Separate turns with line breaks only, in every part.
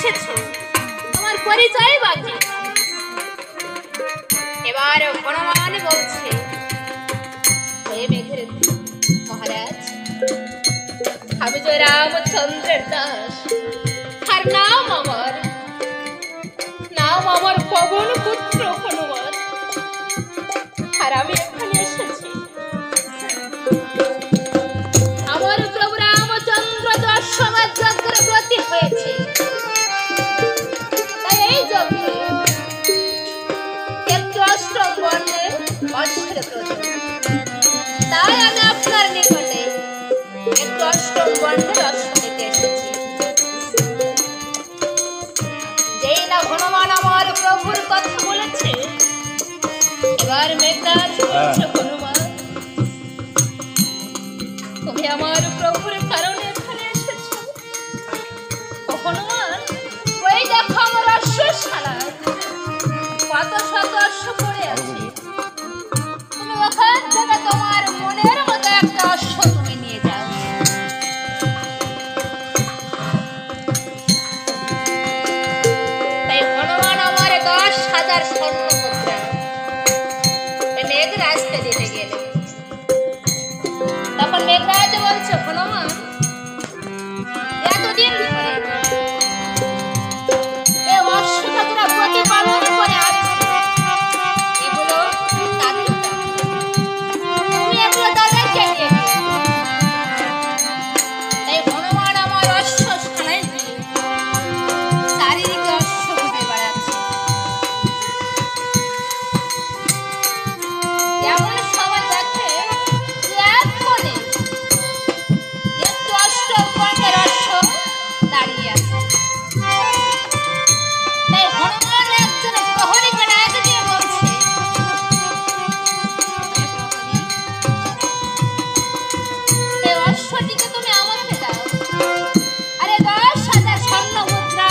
এসেছো তোমার পরিচয় বাকি। এবার হনুমান বলছে, হে মেঘের মহারাজ, আমি যে রামচন্দ্রের দাস, আর নাম আমার পবন পুত্র হনুমান। আর আমি এখানে এসেছি আমার প্রভু রামচন্দ্র দশমা যজ্ঞের ব্রতী হয়েছে, তাই এই যজ্ঞে একটু অষ্টম বর্ণের অশ্বের প্রয়োজন। তাই আমি আপনার নিকটে একটু অষ্টম বর্ণের অশ্ব নিতে এসেছি। যেই না হনুমান আমার প্রভুর কথা বলেছে, এবার মেঘরাজ বলছে, হনুমান তুমি আমার প্রভুর কারণে এখানে এসেছো। ও হনুমান, ওই দেখো আমার অশ্বশালা কত শত অশ্ব পড়ে আছে, তুমি ওখান থেকে তোমার মনের মতো একটা অশ্ব তুমি নিয়ে যাও। তাই হনুমান আমার 10,000 স্বর্ণ মুদ্রা মেঘরাজকে দিতে গেলে, তখন মেঘরাজ বলছে, হনুমান এতদিন ধরে এই অশ্বটা তোরা প্রতিপালন করে আসছিস, এগুলো তাদের তুমি এগুলো তাদেরকে দিয়ে দিও। তাই হনুমান আমার অশ্ব ছাড়াই দিয়ে চারিদিকে অশ্ব খুঁজে বেড়াচ্ছে। যেমন সবাই দেখে যে এক কোণে একটু অষ্টম বর্ণের অশ্ব দাঁড়িয়ে আছে, তাই হনুমান একজন প্রহরীকে ডাক দিয়ে বলছে, এই অশ্বটিকে তুমি আমাকে দাও, আরে 10,000 স্বর্ণ মুদ্রা।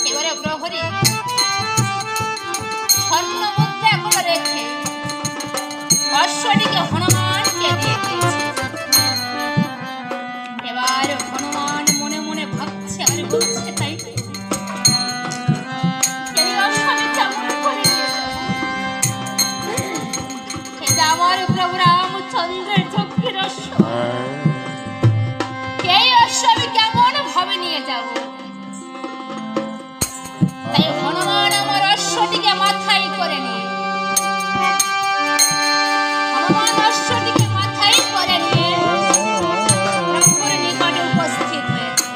এবারে প্রহরী স্বর্ণ মুদ্রা এখনো রেখে অশ্বটিকে হনুমানকে দিয়ে দিয়েছে। এবার হনুমান মনে মনে ভাবছে আর বলছে, তাই তো, এই অশ্ব আমি কেমন করে নিয়ে যাবো? এটা আমার প্রভু রামচন্দ্রের যজ্ঞের অশ্ব, এই অশ্ব আমি কেমন ভাবে নিয়ে যাব? তাই হনুমান আমার অশ্বটিকে মাথায় করে নিয়ে প্রভুর নিকটে উপস্থিত হয়েছে।